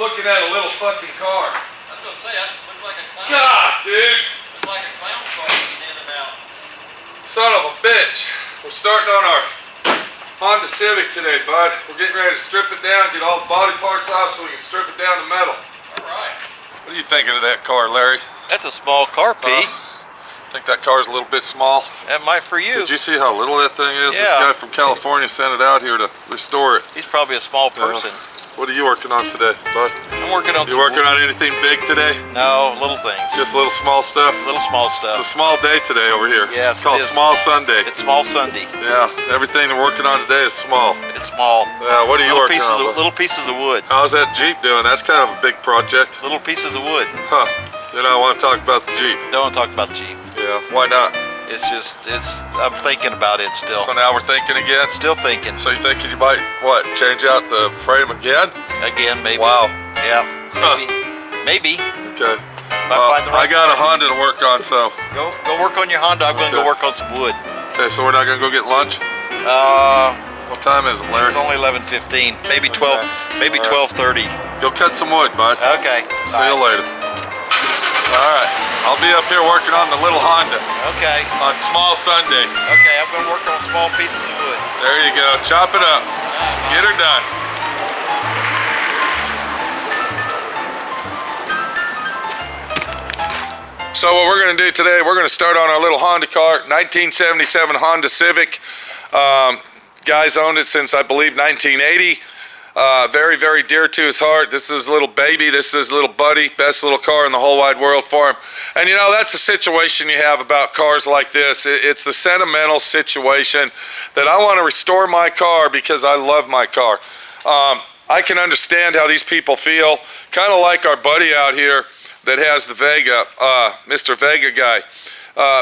looking at a little fucking car. I was gonna say, it looked like a clown. God, dude. It's like a clown car getting in and out. Son of a bitch. We're starting on our Honda Civic today, bud. We're getting ready to strip it down, get all the body parts off so we can strip it down to metal. All right. What are you thinking of that car, Larry? That's a small car, Pete. I think that car's a little bit small. That might for you. Did you see how little that thing is? Yeah. This guy from California sent it out here to restore it. He's probably a small person. What are you working on today, bud? I'm working on You working on anything big today? No, little things. Just little small stuff? Little small stuff. It's a small day today over here. Yes, it's called Small Sunday. It's Small Sunday. Yeah, everything we're working on today is small. It's small. Yeah, what are you working on? Little pieces of wood. How's that Jeep doing? That's kind of a big project. Little pieces of wood. Huh. You know, I want to talk about the Jeep. Don't want to talk about the Jeep. Yeah, why not? I'm thinking about it still. So now we're thinking again? Still thinking. So you thinking you might, what, change out the frame again? Again, maybe. Wow. Yeah, maybe. Maybe. Okay. If I find the right I got a one. Honda to work on, so. Go work on your Honda. I'm going to go work on some wood. Okay, so we're not going to go get lunch? What time is it, Larry? It's only 11:15. Maybe 12. Maybe 12:30. Go cut some wood, bud. Okay. See you later. All right. I'll be up here working on the little Honda. Okay. On Small Sunday. Okay, I'm going to work on small pieces of wood. There you go. Chop it up. Get her done. So what we're going to do today, we're going to start on our little Honda car, 1977 Honda Civic. Guy's owned it since, I believe, 1980. Very, very dear to his heart. This is his little baby. This is his little buddy. Best little car in the whole wide world for him. And you know, that's a situation you have about cars like this. It's the sentimental situation that I want to restore my car because I love my car. I can understand how these people feel. Kind of like our buddy out here that has the Vega, Mr. Vega guy.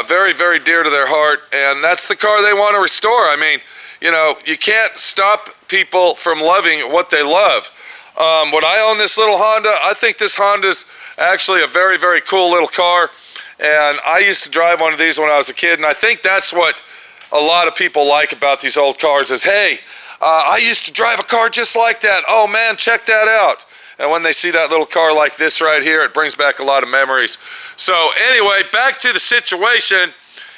Very, very dear to their heart. And that's the car they want to restore. I mean, you know, you can't stop people from loving what they love. When I own this little Honda, I think this Honda's actually a very, very cool little car. And I used to drive one of these when I was a kid, and I think that's what a lot of people like about these old cars is, hey, I used to drive a car just like that. Oh man, check that out. And when they see that little car like this right here, it brings back a lot of memories. So anyway, back to the situation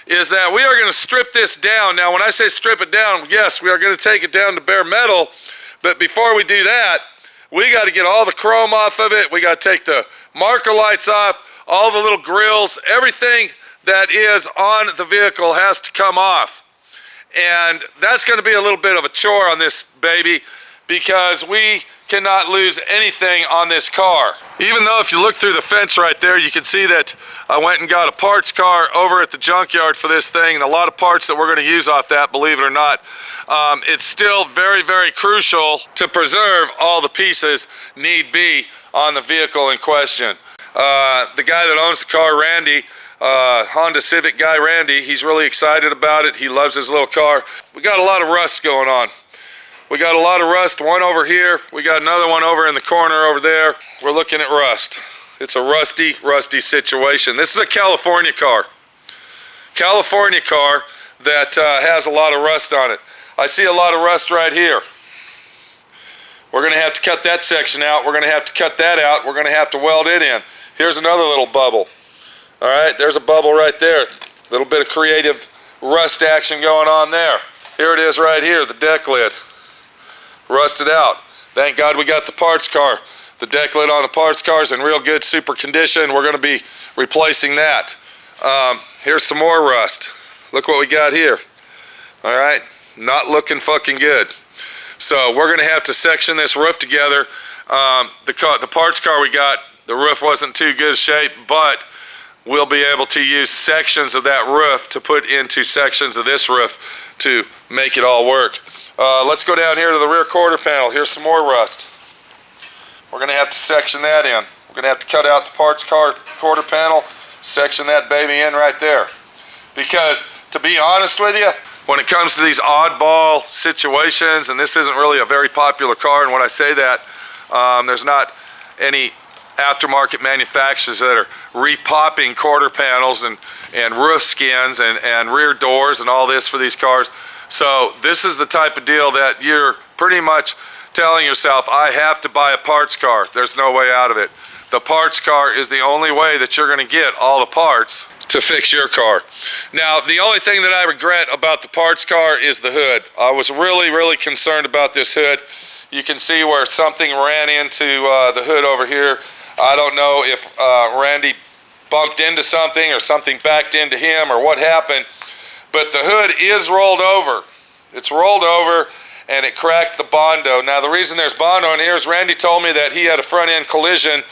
is that we are going to strip this down. Now, when I say strip it down, yes, we are going to take it down to bare metal. But before we do that, we got to get all the chrome off of it. We got to take the marker lights off, all the little grills, everything that is on the vehicle has to come off. And that's going to be a little bit of a chore on this baby because we cannot lose anything on this car. Even though if you look through the fence right there, you can see that I went and got a parts car over at the junkyard for this thing, and a lot of parts that we're going to use off that, believe it or not. It's still very, very crucial to preserve all the pieces need be on the vehicle in question. The guy that owns the car, Randy, Honda Civic guy Randy, he's really excited about it. He loves his little car. We got a lot of rust going on. We got a lot of rust, one over here. We got another one over in the corner over there. We're looking at rust. It's a rusty, rusty situation. This is a California car. California car that has a lot of rust on it. I see a lot of rust right here. We're gonna have to cut that section out. We're gonna have to cut that out. We're gonna have to weld it in. Here's another little bubble. All right, there's a bubble right there. A little bit of creative rust action going on there. Here it is right here, the deck lid. Rusted out. Thank God we got the parts car. The deck lid on the parts car is in real good, super condition. We're going to be replacing that. Here's some more rust. Look what we got here. All right, not looking fucking good. So we're going to have to section this roof together. The parts car we got, the roof wasn't too good shape, but we'll be able to use sections of that roof to put into sections of this roof to make it all work. Let's go down here to the rear quarter panel. Here's some more rust. We're going to have to section that in. We're going to have to cut out the parts car quarter panel, section that baby in right there. Because, to be honest with you, when it comes to these oddball situations, and this isn't really a very popular car, and when I say that, there's not any aftermarket manufacturers that are repopping quarter panels and roof skins and rear doors and all this for these cars. So this is the type of deal that you're pretty much telling yourself, I have to buy a parts car. There's no way out of it. The parts car is the only way that you're going to get all the parts to fix your car. Now, the only thing that I regret about the parts car is the hood. I was really concerned about this hood. You can see where something ran into the hood over here. I don't know if Randy bumped into something or something backed into him or what happened, but the hood is rolled over. It's rolled over and it cracked the Bondo. Now, the reason there's Bondo in here is Randy told me that he had a front end collision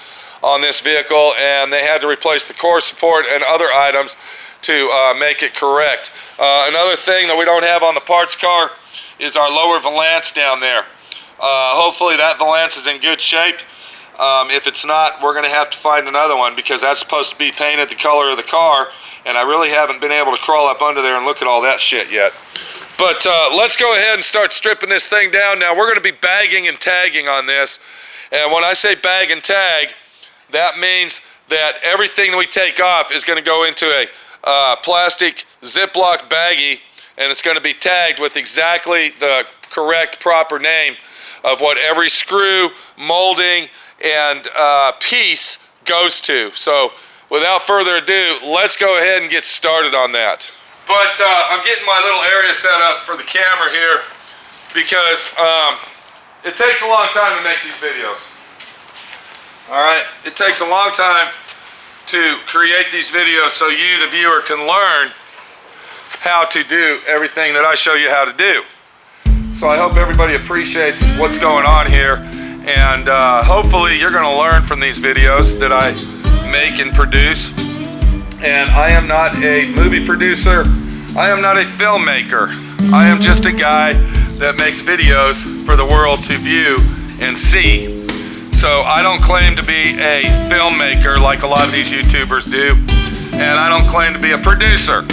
on this vehicle and they had to replace the core support and other items to make it correct. Another thing that we don't have on the parts car is our lower valance down there. Hopefully that valance is in good shape. If it's not, we're going to have to find another one because that's supposed to be painted the color of the car, and I really haven't been able to crawl up under there and look at all that shit yet. But let's go ahead and start stripping this thing down. Now, we're going to be bagging and tagging on this, and when I say bag and tag, that means that everything that we take off is going to go into a plastic Ziploc baggie, and it's going to be tagged with exactly the correct proper name of what every screw, molding, and piece goes to. So without further ado, let's go ahead and get started on that. But I'm getting my little area set up for the camera here because it takes a long time to make these videos. All right, it takes a long time to create these videos so you, the viewer, can learn how to do everything that I show you how to do. So I hope everybody appreciates what's going on here, and hopefully you're going to learn from these videos that I make and produce. And I am not a movie producer, I am not a filmmaker, I am just a guy that makes videos for the world to view and see. So I don't claim to be a filmmaker like a lot of these YouTubers do, and I don't claim to be a producer.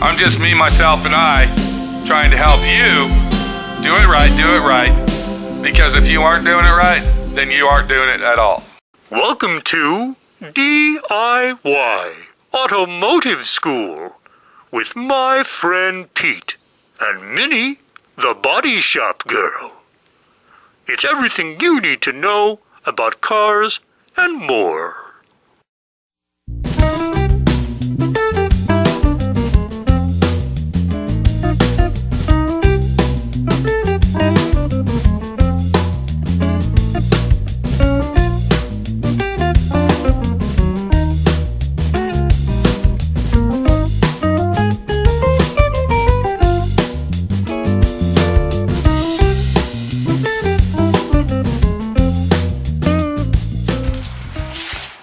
I'm just me, myself, and I trying to help you do it right, because if you aren't doing it right, then you aren't doing it at all. Welcome to D.I.Y. Automotive School with my friend Pete and Minnie, the body shop girl. It's everything you need to know about cars and more.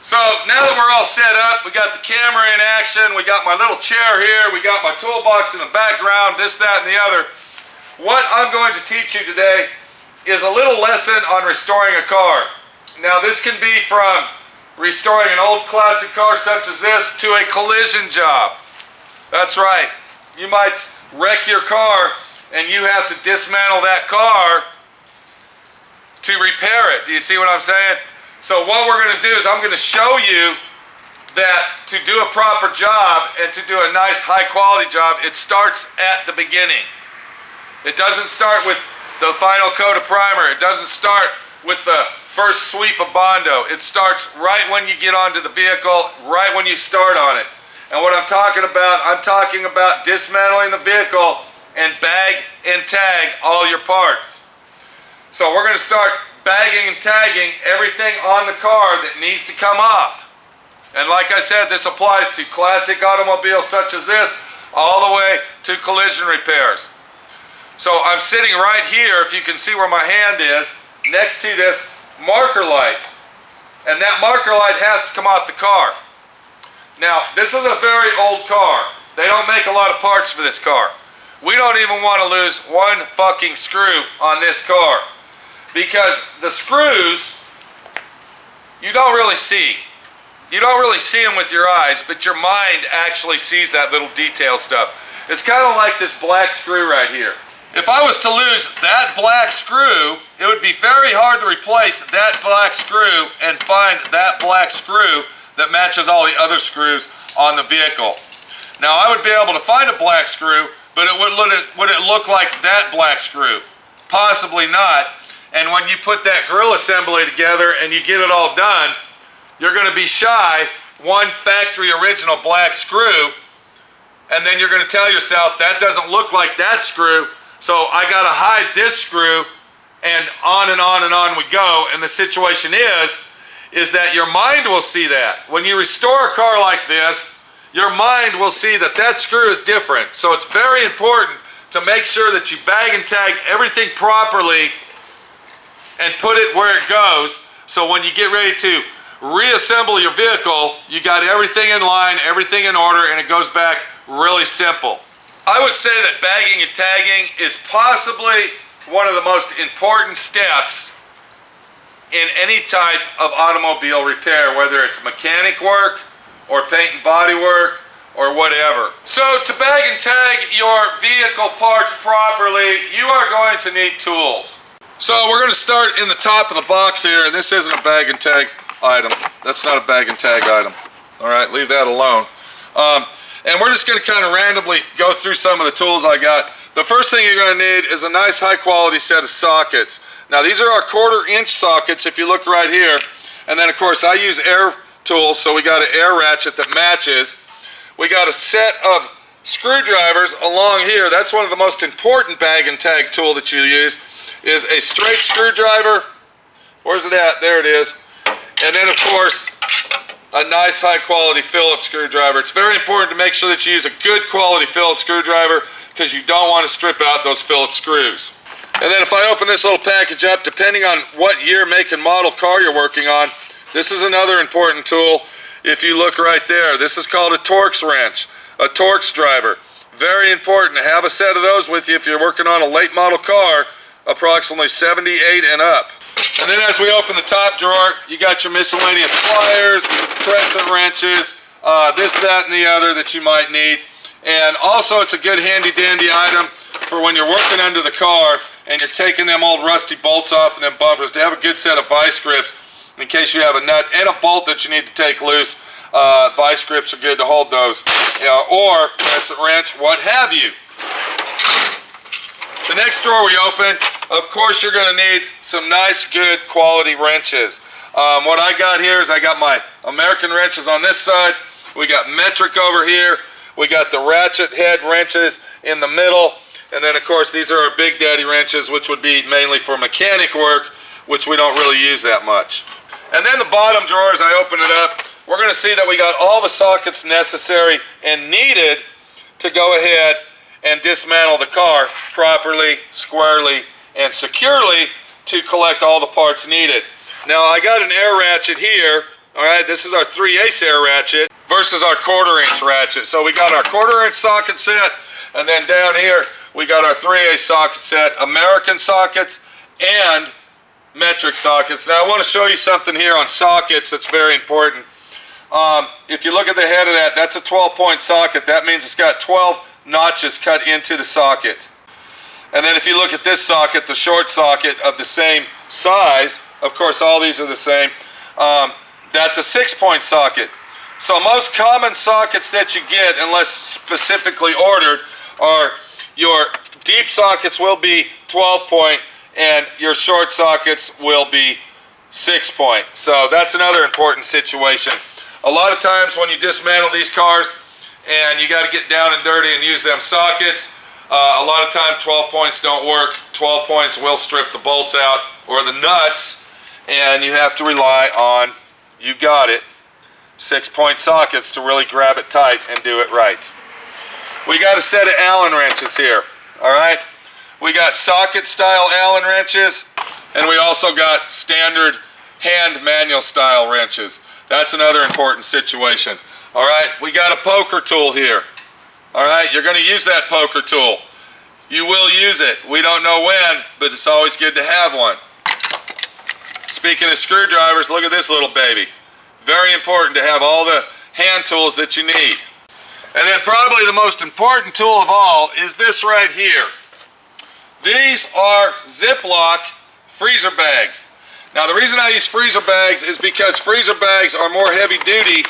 So now that we're all set up, we got the camera in action, we got my little chair here, we got my toolbox in the background, this, that, and the other. What I'm going to teach you today is a little lesson on restoring a car. Now this can be from restoring an old classic car such as this to a collision job. That's right. You might wreck your car and you have to dismantle that car to repair it. Do you see what I'm saying? So what we're going to do is I'm going to show you that to do a proper job and to do a nice high quality job, it starts at the beginning. It doesn't start with the final coat of primer. It doesn't start with the first sweep of Bondo. It starts right when you get onto the vehicle, right when you start on it. And what I'm talking about dismantling the vehicle and bag and tag all your parts. So we're going to start bagging and tagging everything on the car that needs to come off. And like I said, this applies to classic automobiles such as this, all the way to collision repairs. So I'm sitting right here, if you can see where my hand is, next to this marker light. And that marker light has to come off the car. Now, this is a very old car. They don't make a lot of parts for this car. We don't even want to lose one fucking screw on this car. Because the screws, you don't really see. You don't really see them with your eyes, but your mind actually sees that little detail stuff. It's kind of like this black screw right here. If I was to lose that black screw, it would be very hard to replace that black screw and find that black screw that matches all the other screws on the vehicle. Now I would be able to find a black screw, but would it look like that black screw? Possibly not. And when you put that grill assembly together and you get it all done, you're going to be shy one factory original black screw, and then you're going to tell yourself that doesn't look like that screw, so I got to hide this screw, and on and on and on we go. And the situation is that your mind will see that. When you restore a car like this, your mind will see that that screw is different. So it's very important to make sure that you bag and tag everything properly and put it where it goes, so when you get ready to reassemble your vehicle, you got everything in line, everything in order, and it goes back really simple. I would say that bagging and tagging is possibly one of the most important steps in any type of automobile repair, whether it's mechanic work or paint and body work or whatever. So to bag and tag your vehicle parts properly, you are going to need tools. So we're going to start in the top of the box here, and this isn't a bag and tag item. That's not a bag and tag item. All right, leave that alone. And we're just going to kind of randomly go through some of the tools I got. The first thing you're going to need is a nice high quality set of sockets. Now these are our 1/4 inch sockets if you look right here. And then of course I use air tools, so we got an air ratchet that matches. We got a set of screwdrivers along here. That's one of the most important bag and tag tool that you use, is a straight screwdriver. Where's it at? There it is. And then of course a nice high quality Phillips screwdriver. It's very important to make sure that you use a good quality Phillips screwdriver, because you don't want to strip out those Phillips screws. And then if I open this little package up, depending on what year, make, and model car you're working on, this is another important tool. If you look right there, this is called a Torx wrench, a Torx driver. Very important to have a set of those with you if you're working on a late model car, approximately 78 and up. And then as we open the top drawer, you got your miscellaneous pliers, crescent wrenches, this, that, and the other that you might need. And also it's a good handy dandy item for when you're working under the car and you're taking them old rusty bolts off and them bumpers, to have a good set of vice grips in case you have a nut and a bolt that you need to take loose. Vice grips are good to hold those, or crescent wrench, what have you. The next drawer we open, of course you're going to need some nice good quality wrenches. What I got here is I got my American wrenches on this side, we got metric over here, we got the ratchet head wrenches in the middle, and then of course these are our big daddy wrenches, which would be mainly for mechanic work, which we don't really use that much. And then the bottom drawer, as I open it up, we're going to see that we got all the sockets necessary and needed to go ahead and dismantle the car properly, squarely, and securely to collect all the parts needed. Now I got an air ratchet here. Alright, this is our 3/8 air ratchet versus our 1/4 inch ratchet. So we got our 1/4 inch socket set, and then down here we got our 3/8 socket set, American sockets and metric sockets. Now I want to show you something here on sockets that's very important. If you look at the head of that, that's a 12-point socket. That means it's got 12 notches cut into the socket. And then if you look at this socket, the short socket of the same size, of course all these are the same, that's a 6-point socket. So most common sockets that you get, unless specifically ordered, are your deep sockets will be 12-point and your short sockets will be 6-point. So that's another important situation. A lot of times when you dismantle these cars and you got to get down and dirty and use them sockets, a lot of time 12 points don't work. 12 points will strip the bolts out or the nuts, and you have to rely on, you got it, 6-point sockets to really grab it tight and do it right. We got a set of Allen wrenches here. Alright, we got socket style Allen wrenches, and we also got standard hand manual style wrenches. That's another important situation. Alright, we got a poker tool here. Alright, you're going to use that poker tool. You will use it. We don't know when, but it's always good to have one. Speaking of screwdrivers, look at this little baby. Very important to have all the hand tools that you need. And then probably the most important tool of all is this right here. These are Ziploc freezer bags. Now the reason I use freezer bags is because freezer bags are more heavy duty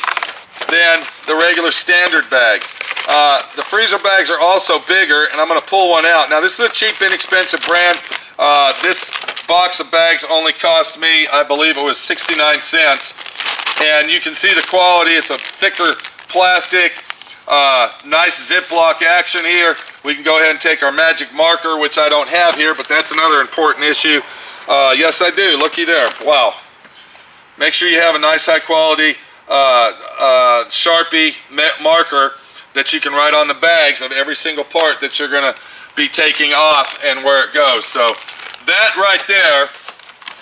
than the regular standard bags. The freezer bags are also bigger, and I'm going to pull one out. Now this is a cheap, inexpensive brand. This box of bags only cost me, I believe it was 69 cents. And you can see the quality. It's a thicker plastic, nice Ziploc action here. We can go ahead and take our magic marker, which I don't have here, but that's another important issue. Yes, I do. Looky there. Wow. Make sure you have a nice high quality Sharpie marker that you can write on the bags of every single part that you're going to be taking off and where it goes. So that right there,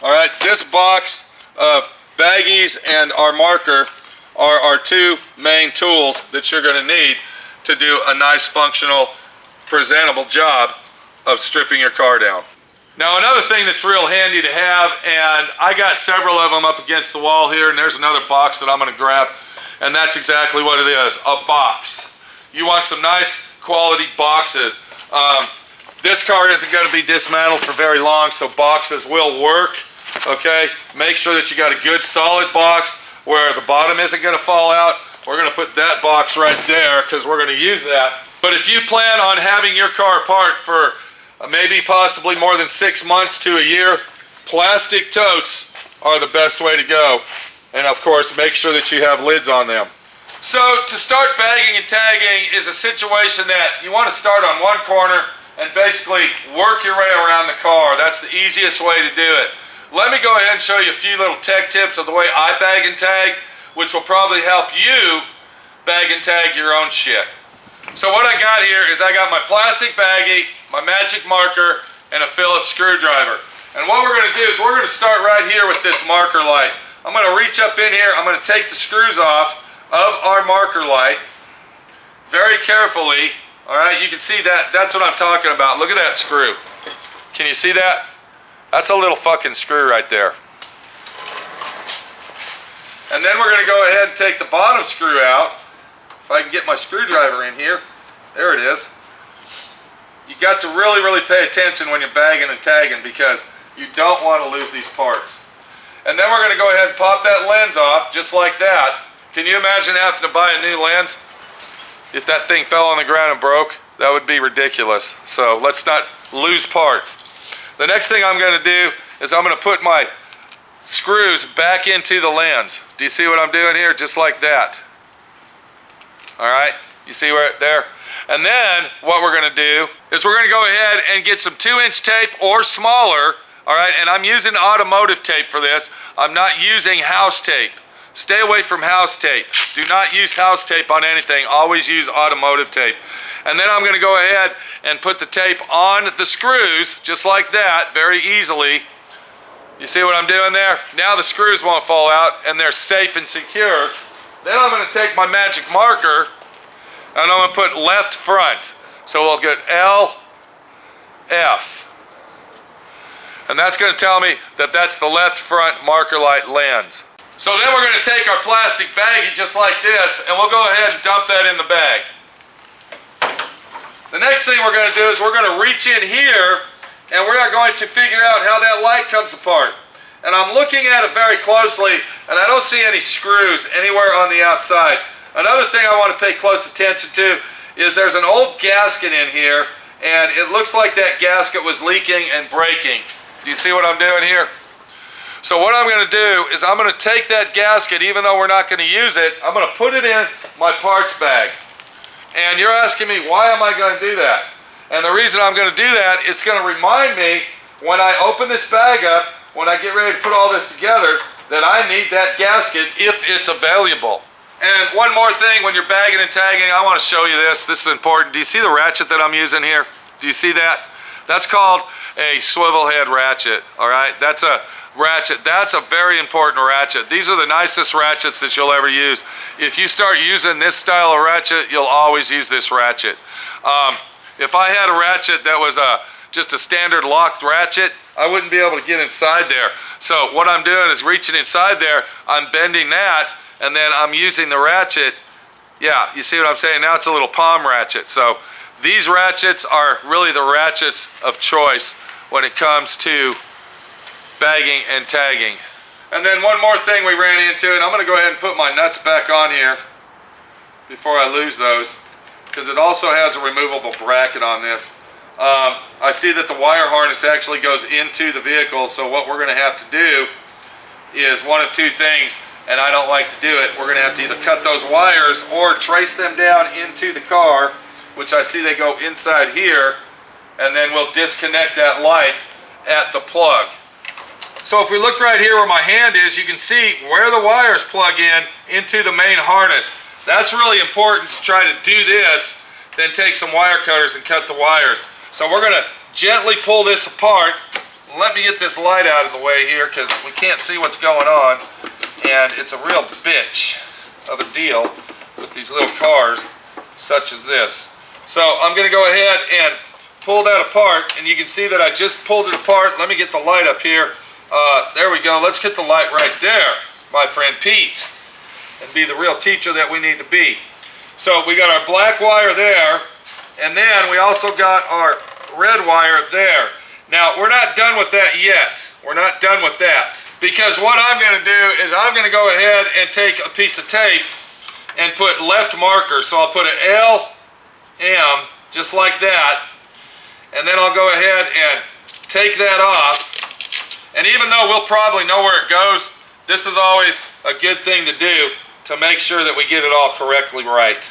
all right, this box of baggies and our marker are our two main tools that you're going to need to do a nice functional presentable job of stripping your car down. Now another thing that's real handy to have, and I got several of them up against the wall here, and there's another box that I'm going to grab, and that's exactly what it is, a box. You want some nice quality boxes. This car isn't going to be dismantled for very long, so boxes will work. Okay, make sure that you got a good solid box where the bottom isn't going to fall out. We're going to put that box right there because we're going to use that. But if you plan on having your car apart for maybe possibly more than 6 months to a year, plastic totes are the best way to go. And of course, make sure that you have lids on them. So to start bagging and tagging is a situation that you want to start on one corner and basically work your way around the car. That's the easiest way to do it. Let me go ahead and show you a few little tech tips of the way I bag and tag, which will probably help you bag and tag your own shit. So what I got here is I got my plastic baggie, my magic marker, and a Phillips screwdriver. And what we're going to do is we're going to start right here with this marker light. I'm going to reach up in here, I'm going to take the screws off of our marker light very carefully. Alright, you can see that, that's what I'm talking about. Look at that screw. Can you see that? That's a little fucking screw right there. And then we're going to go ahead and take the bottom screw out. If I can get my screwdriver in here. There it is. You got to really, really pay attention when you're bagging and tagging because you don't want to lose these parts. And then we're going to go ahead and pop that lens off just like that. Can you imagine having to buy a new lens? If that thing fell on the ground and broke, that would be ridiculous. So let's not lose parts. The next thing I'm going to do is I'm going to put my screws back into the lens. Do you see what I'm doing here? Just like that. Alright, you see right there? And then what we're going to do is we're going to go ahead and get some 2-inch tape or smaller. Alright, and I'm using automotive tape for this. I'm not using house tape. Stay away from house tape. Do not use house tape on anything. Always use automotive tape. And then I'm going to go ahead and put the tape on the screws, just like that, very easily. You see what I'm doing there? Now the screws won't fall out and they're safe and secure. Then I'm going to take my magic marker and I'm going to put left front. So we'll get L, F. And that's going to tell me that that's the left front marker light lens. So then we're going to take our plastic baggie just like this and we'll go ahead and dump that in the bag. The next thing we're going to do is we're going to reach in here and we are going to figure out how that light comes apart. And I'm looking at it very closely and I don't see any screws anywhere on the outside. Another thing I want to pay close attention to is there's an old gasket in here and it looks like that gasket was leaking and breaking. Do you see what I'm doing here? So what I'm going to do is I'm going to take that gasket, even though we're not going to use it, I'm going to put it in my parts bag. And you're asking me, why am I going to do that? And the reason I'm going to do that, it's going to remind me when I open this bag up, when I get ready to put all this together, that I need that gasket if it's available. And one more thing, when you're bagging and tagging, I want to show you this. This is important. Do you see the ratchet that I'm using here? Do you see that? That's called a swivel head ratchet, all right? That's a ratchet. That's a very important ratchet. These are the nicest ratchets that you'll ever use. If you start using this style of ratchet, you'll always use this ratchet. If I had a ratchet that was just a standard locked ratchet, I wouldn't be able to get inside there. So what I'm doing is reaching inside there, I'm bending that, and then I'm using the ratchet. Yeah, you see what I'm saying? Now it's a little palm ratchet. So these ratchets are really the ratchets of choice when it comes to bagging and tagging. And then one more thing we ran into, and I'm going to go ahead and put my nuts back on here before I lose those, because it also has a removable bracket on this. I see that the wire harness actually goes into the vehicle, so what we're going to have to do is one of two things, and I don't like to do it. We're going to have to either cut those wires or trace them down into the car, which I see they go inside here, and then we'll disconnect that light at the plug. So if we look right here where my hand is, you can see where the wires plug in into the main harness. That's really important to try to do this, then take some wire cutters and cut the wires. So we're going to gently pull this apart. Let me get this light out of the way here because we can't see what's going on. And it's a real bitch of a deal with these little cars such as this. So I'm going to go ahead and pull that apart, and you can see that I just pulled it apart. Let me get the light up here. There we go. Let's get the light right there, my friend Pete, and be the real teacher that we need to be. So we got our black wire there, and then we also got our red wire there. Now, we're not done with that yet. We're not done with that. Because what I'm going to do is I'm going to go ahead and take a piece of tape and put left marker. So I'll put an L, M, just like that. And then I'll go ahead and take that off. And even though we'll probably know where it goes, this is always a good thing to do to make sure that we get it all correctly right.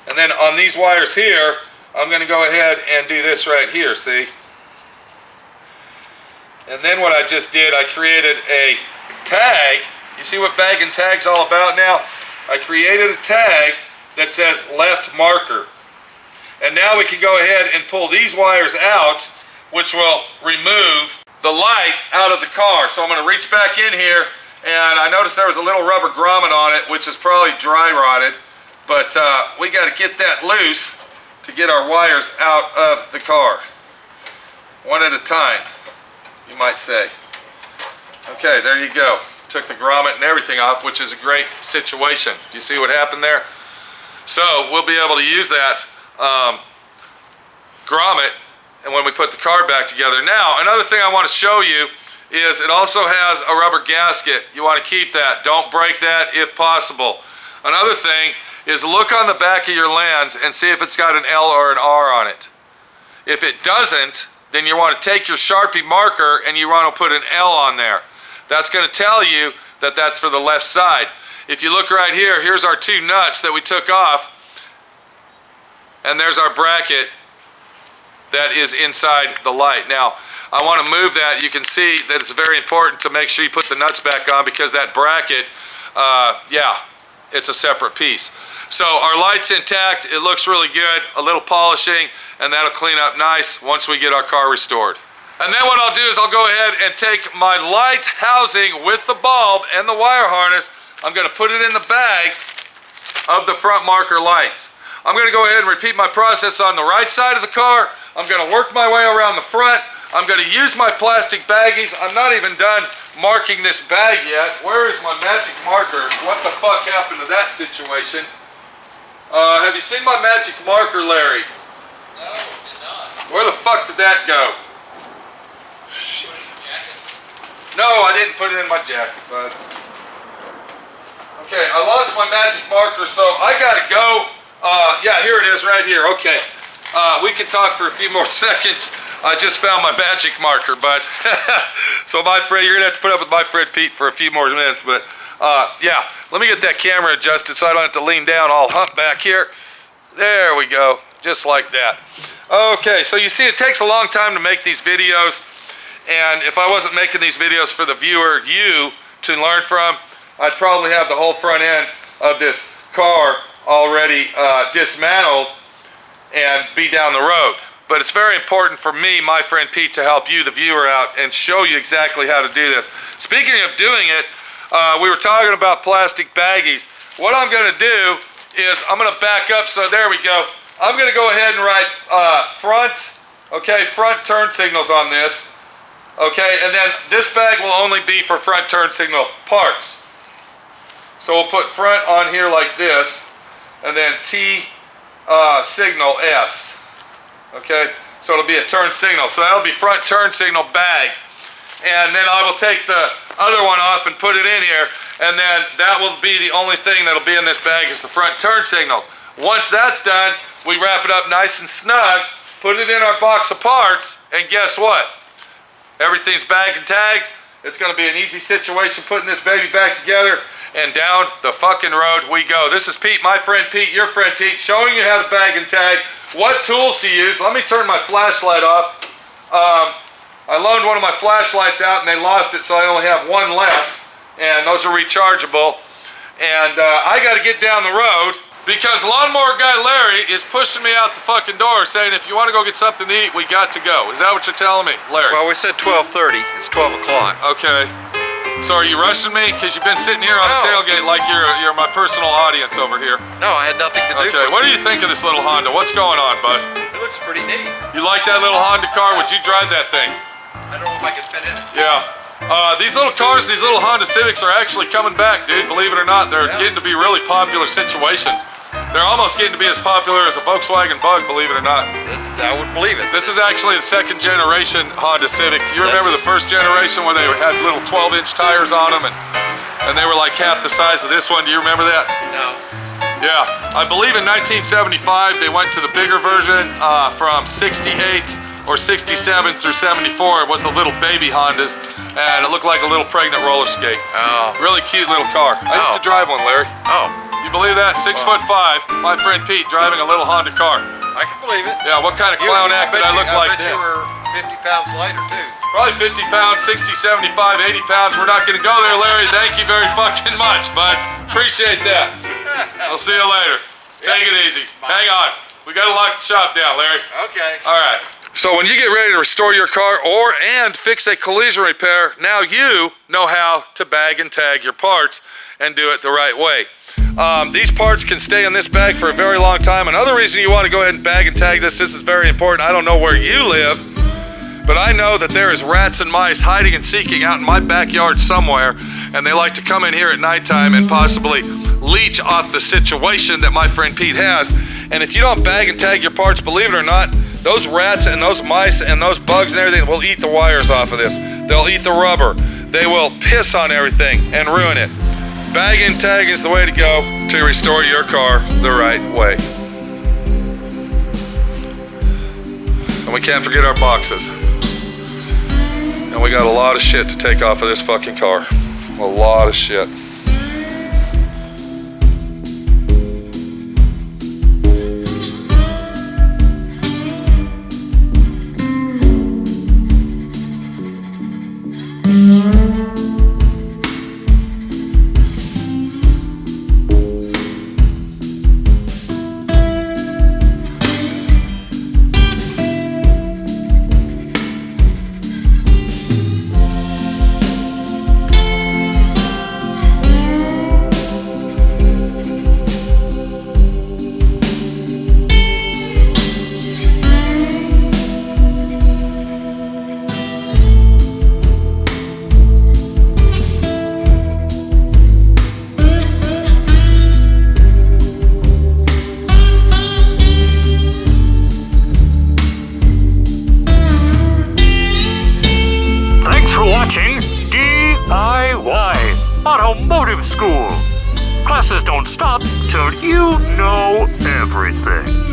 And then on these wires here, I'm going to go ahead and do this right here, see? And then what I just did, I created a tag. You see what bag and tag's all about now? I created a tag that says left marker. And now we can go ahead and pull these wires out, which will remove the light out of the car. So I'm going to reach back in here, and I noticed there was a little rubber grommet on it, which is probably dry rotted. But we got to get that loose to get our wires out of the car. One at a time, you might say. Okay, there you go. Took the grommet and everything off, which is a great situation. Do you see what happened there? So we'll be able to use that grommet and when we put the car back together. Now, another thing I want to show you is it also has a rubber gasket. You want to keep that. Don't break that if possible. Another thing is look on the back of your lens and see if it's got an L or an R on it. If it doesn't, then you want to take your Sharpie marker and you want to put an L on there. That's going to tell you that that's for the left side. If you look right here, here's our two nuts that we took off, and there's our bracket that is inside the light. Now, I want to move that. You can see that it's very important to make sure you put the nuts back on because that bracket, yeah, it's a separate piece. So our light's intact. It looks really good. A little polishing, and that'll clean up nice once we get our car restored. And then what I'll do is I'll go ahead and take my light housing with the bulb and the wire harness. I'm going to put it in the bag of the front marker lights. I'm going to go ahead and repeat my process on the right side of the car. I'm going to work my way around the front. I'm going to use my plastic baggies. I'm not even done marking this bag yet. Where is my magic marker? What the fuck happened to that situation? Have you seen my magic marker, Larry? No, did not. Where the fuck did that go? Put it in your jacket? No, I didn't put it in my jacket, bud. Okay, I lost my magic marker, so I gotta go. Yeah, here it is right here. Okay, we can talk for a few more seconds. I just found my magic marker, bud. So my friend, you're gonna have to put up with my friend Pete for a few more minutes, but yeah, let me get that camera adjusted so I don't have to lean down all hump back here. There we go, just like that. Okay, so you see it takes a long time to make these videos, and if I wasn't making these videos for the viewer, you, to learn from, I'd probably have the whole front end of this car already dismantled and be down the road. But it's very important for me, my friend Pete, to help you, the viewer, out and show you exactly how to do this. Speaking of doing it, we were talking about plastic baggies. What I'm going to do is I'm going to back up, so there we go. I'm going to go ahead and write front turn signals on this. Okay, and then this bag will only be for front turn signal parts. So we'll put front on here like this, and then T signal S. Okay, so it'll be a turn signal. So that'll be front turn signal bag. And then I will take the other one off and put it in here, and then that will be the only thing that'll be in this bag is the front turn signals. Once that's done, we wrap it up nice and snug, put it in our box of parts, and guess what? Everything's bagged and tagged. It's gonna be an easy situation putting this baby back together, and down the fucking road we go. This is Pete, my friend Pete, your friend Pete, showing you how to bag and tag, what tools to use. Let me turn my flashlight off. I loaned one of my flashlights out and they lost it, so I only have one left, and those are rechargeable. And I gotta get down the road because lawnmower guy Larry is pushing me out the fucking door saying, if you wanna go get something to eat, we got to go. Is that what you're telling me, Larry? Well, we said 12:30. It's 12 o'clock. Okay. So are you rushing me? Because you've been sitting here on the No. tailgate like you're my personal audience over here. No, I had nothing to do. Okay, what do you think of this little Honda? What's going on, bud? It looks pretty neat. You like that little Honda car? Would you drive that thing? I don't know if I could fit in it. Yeah. These little cars, these little Honda Civics are actually coming back, dude. Believe it or not, they're getting to be really popular situations. They're almost getting to be as popular as a Volkswagen Bug, believe it or not. I would believe it. This is actually the second generation Honda Civic. You remember the first generation where they had little 12-inch tires on them and they were like half the size of this one? Do you remember that? No. Yeah. I believe in 1975 they went to the bigger version from 68 or 67 through 74. It was the little baby Hondas and it looked like a little pregnant roller skate. Oh. Really cute little car. I used to drive one, Larry. Oh. You believe that? 6'5", my friend Pete driving a little Honda car. I can believe it. Yeah, what kind of clown act did I look like I bet then? you were 50 pounds lighter, too. Probably 50 pounds, 60, 75, 80 pounds. We're not going to go there, Larry. Thank you very fucking much, bud. Appreciate that. I'll see you later. Take it easy. Hang on. We got to lock the shop down, Larry. Okay. All right. So when you get ready to restore your car and fix a collision repair, now you know how to bag and tag your parts and do it the right way. These parts can stay in this bag for a very long time. Another reason you want to go ahead and bag and tag this is very important. I don't know where you live, but I know that there is rats and mice hiding and seeking out in my backyard somewhere, and they like to come in here at nighttime and possibly leech off the situation that my friend Pete has. And if you don't bag and tag your parts, believe it or not, those rats and those mice and those bugs and everything will eat the wires off of this. They'll eat the rubber. They will piss on everything and ruin it. Bag and tag is the way to go to restore your car the right way. And we can't forget our boxes. And we got a lot of shit to take off of this fucking car. A lot of shit. Watching D.I.Y. Automotive School. Classes don't stop till you know everything.